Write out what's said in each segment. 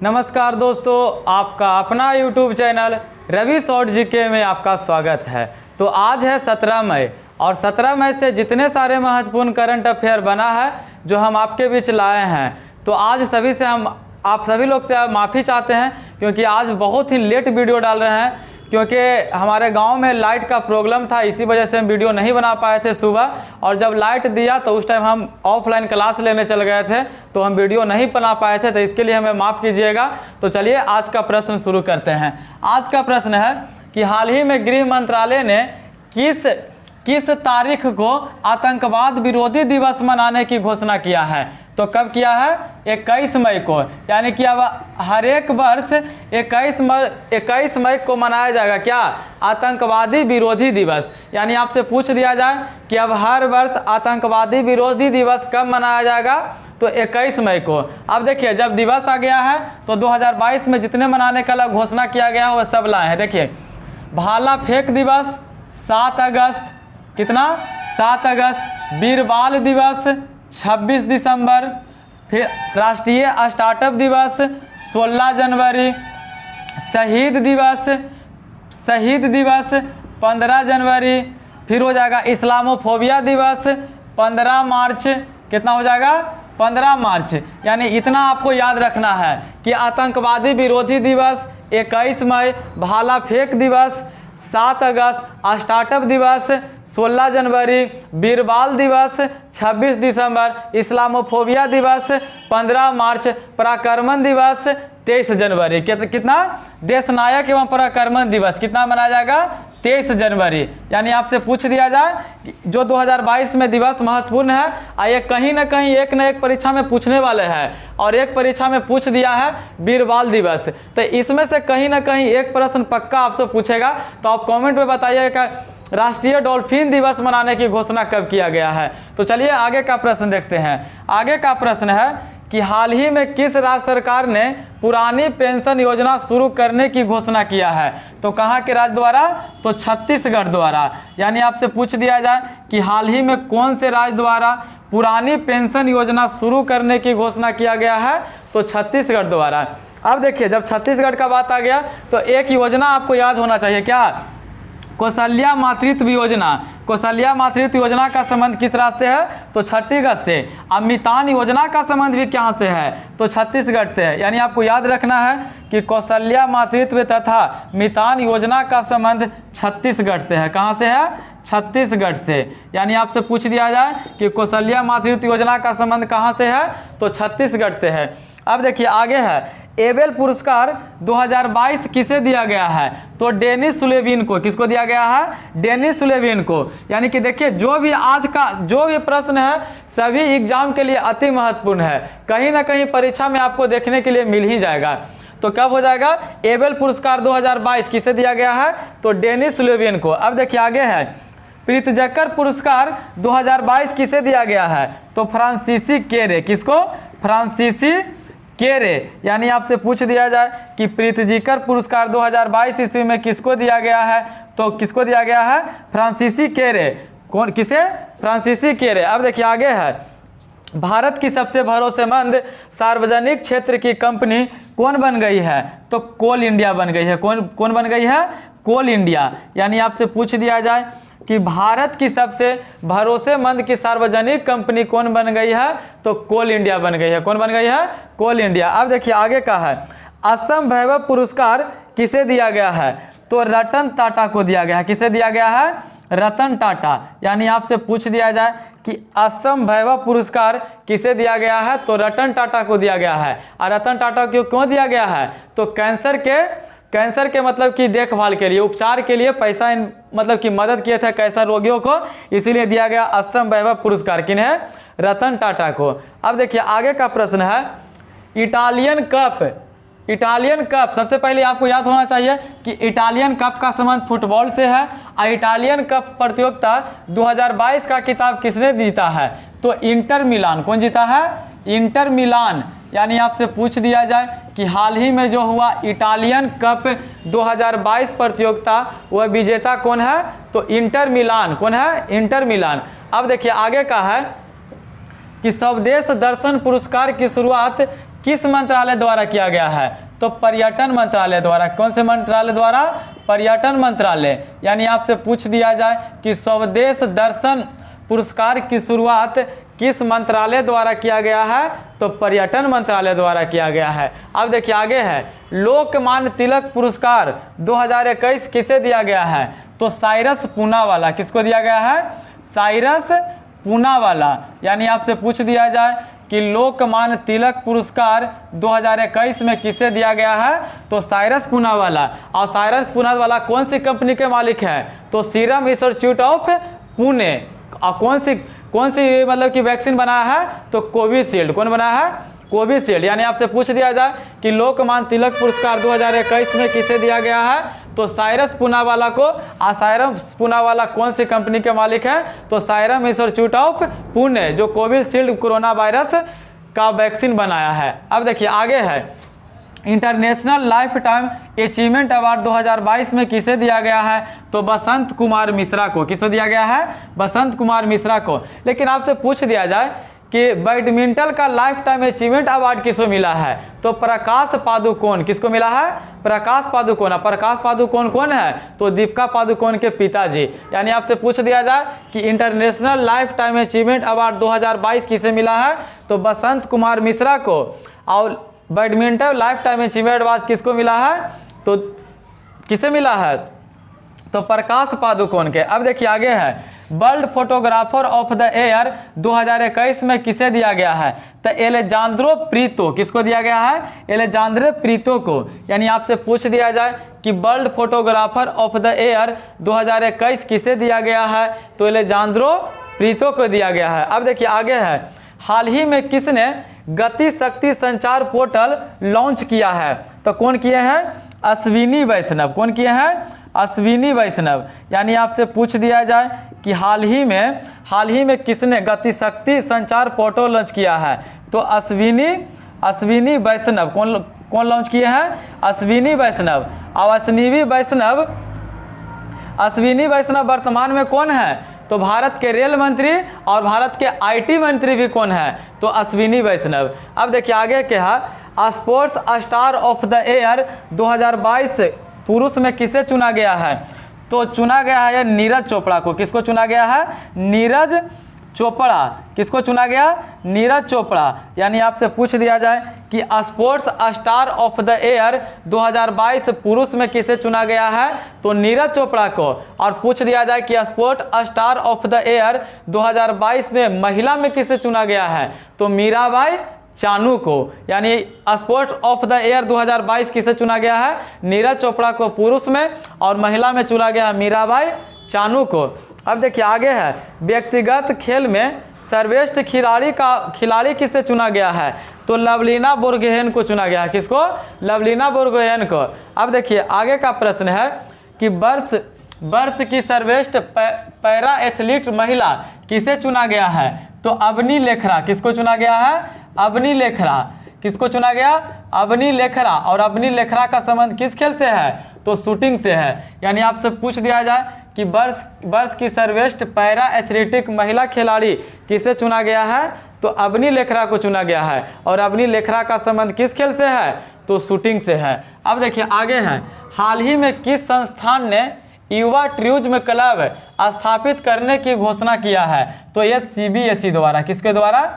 नमस्कार दोस्तों, आपका अपना YouTube channel Ravi short GK में आपका स्वागत है। तो आज है 17 मई और 17 मई से जितने सारे महत्वपूर्ण करंट अफेयर बना है जो हम आपके बीच लाए हैं, तो आज सभी से हम आप सभी लोग से माफ़ी चाहते हैं क्योंकि आज बहुत ही लेट वीडियो डाल रहे हैं क्योंकि हमारे गांव में लाइट का प्रॉब्लम था। इसी वजह से हम वीडियो नहीं बना पाए थे सुबह, और जब लाइट दिया तो उस टाइम हम ऑफलाइन क्लास लेने चल गए थे तो हम वीडियो नहीं बना पाए थे, तो इसके लिए हमें माफ़ कीजिएगा। तो चलिए आज का प्रश्न शुरू करते हैं। आज का प्रश्न है कि हाल ही में गृह मंत्रालय ने किस तारीख को आतंकवाद विरोधी दिवस मनाने की घोषणा किया है? तो कब किया है? 21 मई को। यानी कि अब हर एक वर्ष 21 मई को मनाया जाएगा क्या? आतंकवादी विरोधी दिवस। यानी आपसे पूछ लिया जाए कि अब हर वर्ष आतंकवादी विरोधी दिवस कब मनाया जाएगा? तो 21 मई को। अब देखिए, जब दिवस आ गया है तो 2022 में जितने मनाने का घोषणा किया गया है वह सब लाए हैं। देखिए, भाला फेंक दिवस 7 अगस्त, कितना? 7 अगस्त। वीर बाल दिवस 26 दिसंबर। फिर राष्ट्रीय स्टार्टअप दिवस 16 जनवरी। शहीद दिवस 15 जनवरी। फिर हो जाएगा इस्लामोफोबिया दिवस 15 मार्च। कितना हो जाएगा? 15 मार्च। यानी इतना आपको याद रखना है कि आतंकवादी विरोधी दिवस 21 मई, भाला फेंक दिवस 7 अगस्त, स्टार्टअप दिवस 16 जनवरी, वीरबाल दिवस 26 दिसंबर, इस्लामोफोबिया दिवस 15 मार्च, पराक्रमण दिवस 23 जनवरी। कितना? देश नायक एवं पराक्रमण दिवस कितना मनाया जाएगा? 23 जनवरी। यानी आपसे पूछ दिया जाए कि जो 2022 में दिवस महत्वपूर्ण है, ये कहीं ना कहीं एक न एक परीक्षा में पूछने वाले हैं, और एक परीक्षा में पूछ दिया है वीरबाल दिवस। तो इसमें से कहीं ना कहीं एक प्रश्न पक्का आपसे पूछेगा। तो आप कमेंट में बताइएगा राष्ट्रीय डॉल्फिन दिवस मनाने की घोषणा कब किया गया है। तो चलिए आगे का प्रश्न देखते हैं। आगे का प्रश्न है कि हाल ही में किस राज्य सरकार ने पुरानी पेंशन योजना शुरू करने की घोषणा किया है? तो कहाँ के राज्य द्वारा? तो छत्तीसगढ़ द्वारा। यानी आपसे पूछ दिया जाए कि हाल ही में कौन से राज्य द्वारा पुरानी पेंशन योजना शुरू करने की घोषणा किया गया है? तो छत्तीसगढ़ द्वारा। अब देखिए, जब छत्तीसगढ़ का बात आ गया तो एक योजना आपको याद होना चाहिए, क्या? कौशल्या मातृत्व योजना। कौशल्या मातृत्व योजना का संबंध किस राज्य से है? तो छत्तीसगढ़ से। अब मितान योजना का संबंध भी कहाँ से है? तो छत्तीसगढ़ से है। यानी आपको याद रखना है कि कौशल्या मातृत्व तथा मितान योजना का संबंध छत्तीसगढ़ से है। कहाँ से है? छत्तीसगढ़ से। यानी आपसे पूछ दिया जाए कि कौशल्या मातृत्व योजना का संबंध कहाँ से है? तो छत्तीसगढ़ से है। अब देखिए आगे है, एबेल पुरस्कार 2022 किसे दिया गया है? तो डेनिस सुलेविन को। किसको दिया गया है? डेनिस सुलेविन को। यानी कि देखिए, जो भी आज का जो भी प्रश्न है सभी एग्जाम के लिए अति महत्वपूर्ण है, कहीं ना कहीं परीक्षा में आपको देखने के लिए मिल ही जाएगा। तो कब हो जाएगा? एबेल पुरस्कार 2022 किसे दिया गया है? तो डेनिस सुलेविन को। अब देखिए आगे है, प्रीतजकर पुरस्कार 2022 किसे दिया गया है? तो फ्रांसीसी केरे। किसको? फ्रांसीसी केरे। यानी आपसे पूछ दिया जाए कि प्रीतजीकर पुरस्कार 2022 ईस्वी में किसको दिया गया है? तो किसको दिया गया है? फ्रांसीसी केरे। कौन? किसे? फ्रांसीसी केरे। अब देखिए आगे है, भारत की सबसे भरोसेमंद सार्वजनिक क्षेत्र की कंपनी कौन बन गई है? तो कोल इंडिया बन गई है। कौन बन गई है? कोल इंडिया। यानी आपसे पूछ दिया जाए कि भारत की सबसे भरोसेमंद की सार्वजनिक कंपनी कौन बन गई है? तो कोल इंडिया बन गई है। कौन बन गई है? कोल इंडिया। अब देखिए आगे का है, असम वैभव पुरस्कार किसे दिया गया है? तो रतन टाटा को दिया गया है। किसे दिया गया है? रतन टाटा। यानी आपसे पूछ दिया जाए कि असम वैभव पुरस्कार किसे दिया गया है? तो रतन टाटा को दिया गया है। और रतन टाटा को क्यों दिया गया है? तो कैंसर के मतलब कि देखभाल के लिए, उपचार के लिए पैसा मतलब कि मदद किए थे कैंसर रोगियों को, इसीलिए दिया गया असम वैभव पुरस्कार। किन्हें? रतन टाटा को। अब देखिए आगे का प्रश्न है, इटालियन कप। सबसे पहले आपको याद होना चाहिए कि इटालियन कप का संबंध फुटबॉल से है। और इटालियन कप प्रतियोगिता 2022 का खिताब किसने जीता है? तो इंटर मिलान। कौन जीता है? Inter Milan. यानी आपसे पूछ दिया जाए कि हाल ही में जो हुआ इटालियन कप 2022 प्रतियोगिता, वह विजेता कौन है? तो इंटर मिलान। कौन है? Inter Milan. अब देखिए आगे का है कि स्वदेश दर्शन पुरस्कार की शुरुआत किस मंत्रालय द्वारा किया गया है? तो पर्यटन मंत्रालय द्वारा। कौन से मंत्रालय द्वारा? पर्यटन मंत्रालय। यानी आपसे पूछ दिया जाए कि स्वदेश दर्शन पुरस्कार की शुरुआत किस मंत्रालय द्वारा किया गया है? तो पर्यटन मंत्रालय द्वारा किया गया है। अब देखिए आगे है, लोकमान्य तिलक पुरस्कार 2021 किसे दिया गया है? तो साइरस पूनावाला। किसको दिया गया है? साइरस पूनावाला। यानी आपसे पूछ दिया जाए कि लोकमान्य तिलक पुरस्कार 2021 में किसे दिया गया है? तो साइरस पूनावाला। और साइरस पूनावाला कौन सी कंपनी के मालिक है? तो सीरम इंस्टीट्यूट ऑफ पुणे। और कौन सी मतलब कि वैक्सीन बनाया है? तो कोविशील्ड। कौन बनाया है? कोविशील्ड। यानी आपसे पूछ दिया जाए कि लोकमान्य तिलक पुरस्कार 2021 में किसे दिया गया है? तो साइरस पूनावाला को। और साइरस पूनावाला कौन सी कंपनी के मालिक है? तो सीरम इंस्टीट्यूट ऑफ पुणे, जो कोविशील्ड कोरोना वायरस का वैक्सीन बनाया है। अब देखिए आगे है, international life time achievement award 2022 में किसे दिया गया है? तो बसंत कुमार मिश्रा को। किसे दिया गया है? बसंत कुमार मिश्रा को। लेकिन आपसे पूछ दिया जाए कि बैडमिंटन का लाइफ टाइम अचीवमेंट अवार्ड किसको मिला है? तो प्रकाश पादुकोण। किसको मिला है? प्रकाश पादुकोण। प्रकाश पादुकोण कौन है? तो दीपिका पादुकोण के पिताजी। यानी आपसे पूछ दिया जाए कि international life time achievement award 2022 किसे मिला है? तो बसंत कुमार मिश्रा को। और badminton life time achievement award किसको मिला है? तो किसे मिला है? तो प्रकाश पादुकोण के। अब देखिए आगे है, world photographer of the year 2021 में किसे दिया गया है? तो एलेजांद्रो प्रीतो। किसको दिया गया है? एलेजांद्रो प्रीतो को। यानी आपसे पूछ दिया जाए कि world photographer of the year 2021 किसे दिया गया है? तो एलेजांद्रो प्रीतो को दिया गया है। अब देखिए आगे है, हाल ही में किसने गति शक्ति संचार पोर्टल लॉन्च किया है? तो कौन किए हैं? अश्विनी वैष्णव। कौन किए हैं? अश्विनी वैष्णव। यानी आपसे पूछ दिया जाए कि हाल ही में किसने गति शक्ति संचार पोर्टल लॉन्च किया है? तो अश्विनी वैष्णव। कौन लॉन्च किए हैं? अश्विनी वैष्णव। और अश्विनी वैष्णव वर्तमान में कौन है? तो भारत के रेल मंत्री और भारत के आईटी मंत्री भी कौन है? तो अश्विनी वैष्णव। अब देखिए आगे क्या है, sports star of the year 2022 पुरुष में किसे चुना गया है? तो चुना गया है नीरज चोपड़ा को। किसको चुना गया है? नीरज चोपड़ा। किसको चुना गया? नीरज चोपड़ा। यानी आपसे पूछ दिया जाए कि sports star of the year 2022 पुरुष में किसे चुना गया है? तो नीरज चोपड़ा को। और पूछ दिया जाए कि sports star of the year 2022 में महिला में किसे चुना गया है? तो मीराबाई चानू को। यानी स्पोर्ट्स ऑफ द ईयर 2022 किसे चुना गया है? नीरज चोपड़ा को पुरुष में, और महिला में चुना गया है मीराबाई चानू को। अब देखिए आगे है, व्यक्तिगत खेल में सर्वश्रेष्ठ खिलाड़ी किसे चुना गया है? तो लवलीना बोर्गोहेन को चुना गया है। किसको? लवलीना बोर्गोहेन को। अब देखिए आगे का प्रश्न है कि वर्ष की सर्वश्रेष्ठ पैरा एथलीट महिला किसे चुना गया है? तो अवनी लेखरा। किसको चुना गया है? अवनी लेखरा। किसको चुना गया? अवनी लेखरा। और अवनी लेखरा का संबंध किस खेल से है? तो शूटिंग से है। यानी आपसे पूछ दिया जाए कि वर्ष की सर्वश्रेष्ठ पैरा एथलेटिक महिला खिलाड़ी किसे चुना गया है? तो अवनी लेखरा को चुना गया है। और अवनी लेखरा का संबंध किस खेल से है? तो शूटिंग से है। अब देखिए आगे है, हाल ही में किस संस्थान ने युवा टूरिज्म क्लब स्थापित करने की घोषणा किया है? तो यह सीबीएसई द्वारा। किसके द्वारा?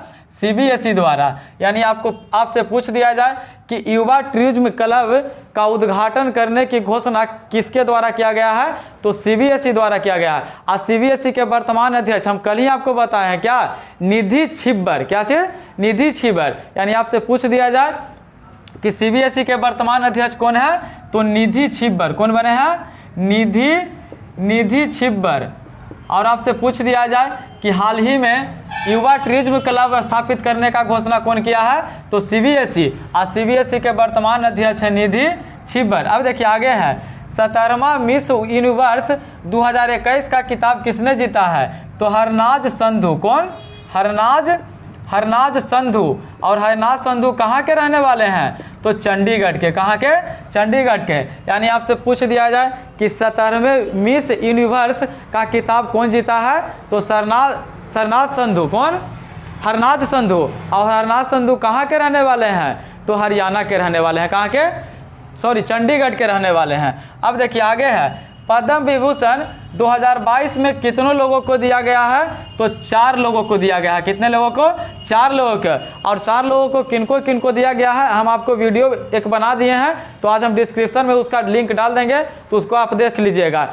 सीबीएसई द्वारा। यानी आपसे पूछ दिया जाए कि युवा टूरिज्म क्लब का उद्घाटन करने की घोषणा किसके द्वारा किया गया है? तो सीबीएसई द्वारा किया गया है। और सीबीएसई के वर्तमान अध्यक्ष हम कल ही आपको बताए हैं क्या? निधि छिब्बर। क्या चीज? निधि छिब्बर। यानी आपसे पूछ दिया जाए कि सीबीएसई के वर्तमान अध्यक्ष कौन है? तो निधि छिब्बर। कौन बने हैं? निधि छिब्बर। और आपसे पूछ दिया जाए कि हाल ही में युवा टूरिज्म क्लब स्थापित करने का घोषणा कौन किया है? तो सीबीएसई। और सीबीएसई के वर्तमान अध्यक्ष है निधि छिब्बर। अब देखिए आगे है, 17वां मिस यूनिवर्स 2021 का खिताब किसने जीता है? तो हरनाज संधू। कौन? हरनाज संधू। और हरनाज संधू कहाँ के रहने वाले हैं? तो चंडीगढ़ के। कहाँ के? चंडीगढ़ के। यानी आपसे पूछ दिया जाए कि 17वें मिस यूनिवर्स का खिताब कौन जीता है? तो सरनाज संधू। कौन? हरनाज संधू। और हरनाज संधू कहाँ के रहने वाले हैं? तो तो हरियाणा के रहने वाले हैं। कहाँ के? सॉरी, चंडीगढ़ के रहने वाले हैं। अब देखिए आगे है, पद्म विभूषण 2022 में कितनों लोगों को दिया गया है? तो 4 लोगों को दिया गया है। कितने लोगों को? 4 लोगों को। और 4 लोगों को किनको दिया गया है हम आपको वीडियो एक बना दिए हैं, तो आज हम डिस्क्रिप्शन में उसका लिंक डाल देंगे, तो उसको आप देख लीजिएगा।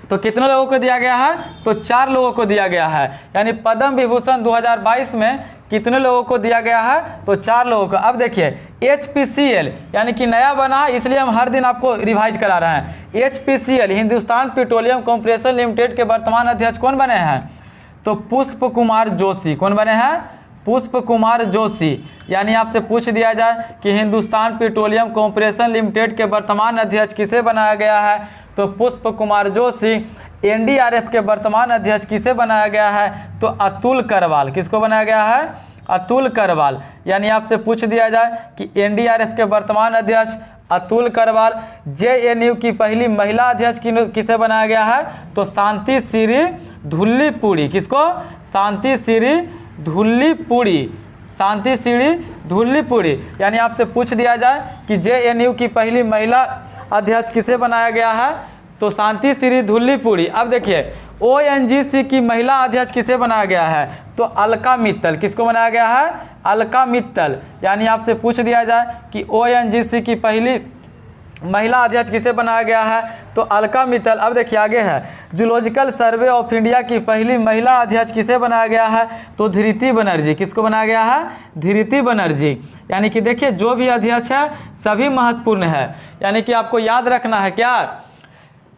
तो कितने लोगों को दिया गया है? तो 4 लोगों को दिया गया है। यानी पद्म विभूषण 2022 में कितने लोगों को दिया गया है? तो 4 लोगों को। अब देखिए HPCL यानी कि नया बना है, इसलिए हम हर दिन आपको रिवाइज करा रहे हैं। HPCL Hindustan petroleum corporation limited के वर्तमान अध्यक्ष कौन बने हैं? तो पुष्प कुमार जोशी। कौन बने हैं? पुष्प कुमार जोशी। यानी आपसे पूछ दिया जाए कि हिंदुस्तान पेट्रोलियम कॉर्पोरेशन लिमिटेड के वर्तमान अध्यक्ष किसे बनाया गया है? तो पुष्प कुमार जोशी। NDRF के वर्तमान अध्यक्ष किसे बनाया गया है? तो अतुल करवाल। किसको बनाया गया है? अतुल करवाल। यानी आपसे पूछ दिया जाए कि NDRF के वर्तमान अध्यक्ष अतुल करवाल। JNU की पहली महिला अध्यक्ष किसे बनाया गया है? तो शांति श्री धुल्लीपुड़ी। किसको? शांति श्री धुल्लीपुड़ी। शांति श्री धुल्लीपुड़ी। यानी आपसे पूछ दिया जाए कि JNU की पहली महिला अध्यक्ष किसे बनाया गया है? तो शांति श्री धुल्लीपुड़ी। अब देखिए ONGC की महिला अध्यक्ष किसे बनाया गया है? तो अलका मित्तल। किसको बनाया गया है? अलका मित्तल। यानी आपसे पूछ दिया जाए कि ONGC की पहली महिला अध्यक्ष किसे बनाया गया है? तो अलका मित्तल। अब देखिए आगे है, जूलॉजिकल सर्वे ऑफ इंडिया की पहली महिला अध्यक्ष किसे बनाया गया है? तो धृति बनर्जी। किसको बनाया गया है? धृति बनर्जी। यानी कि देखिए जो भी अध्यक्ष है सभी महत्वपूर्ण है। यानी कि आपको याद रखना है क्या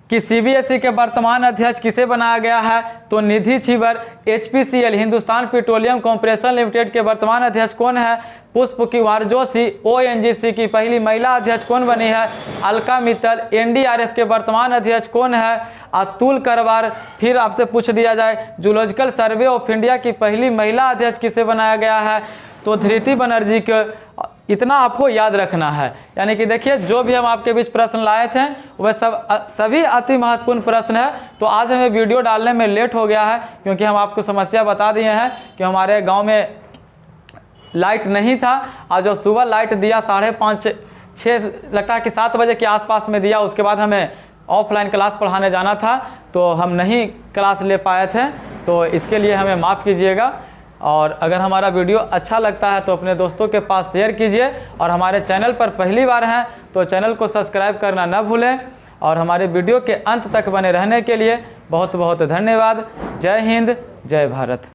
कि CBSE के वर्तमान अध्यक्ष किसे बनाया गया है? तो निधि Chhibber. HPCL Hindustan petroleum corporation limited के वर्तमान अध्यक्ष कौन है? पुष्प कुमार जोशी। ONGC की पहली महिला अध्यक्ष कौन बनी है? अलका मित्तल। NDRF के वर्तमान अध्यक्ष कौन है? अतुल करवार। फिर आपसे पूछ दिया जाए जूलॉजिकल सर्वे ऑफ इंडिया की पहली महिला अध्यक्ष किसे बनाया गया है? तो धृति बनर्जी के। इतना आपको याद रखना है। यानी कि देखिए जो भी हम आपके बीच प्रश्न लाए थे वह सभी अति महत्वपूर्ण प्रश्न है। तो आज हमें वीडियो डालने में लेट हो गया है, क्योंकि हम आपको समस्या बता दिए हैं कि हमारे गांव में लाइट नहीं था, और जो सुबह लाइट दिया 5:30 6 लगता है कि 7 बजे के आसपास में दिया, उसके बाद हमें ऑफलाइन क्लास पढ़ाने जाना था, तो हम नहीं क्लास ले पाए थे। तो इसके लिए हमें माफ़ कीजिएगा। और अगर हमारा वीडियो अच्छा लगता है तो अपने दोस्तों के पास शेयर कीजिए, और हमारे चैनल पर पहली बार हैं तो चैनल को सब्सक्राइब करना न भूलें। और हमारे वीडियो के अंत तक बने रहने के लिए बहुत बहुत धन्यवाद। जय हिंद, जय भारत।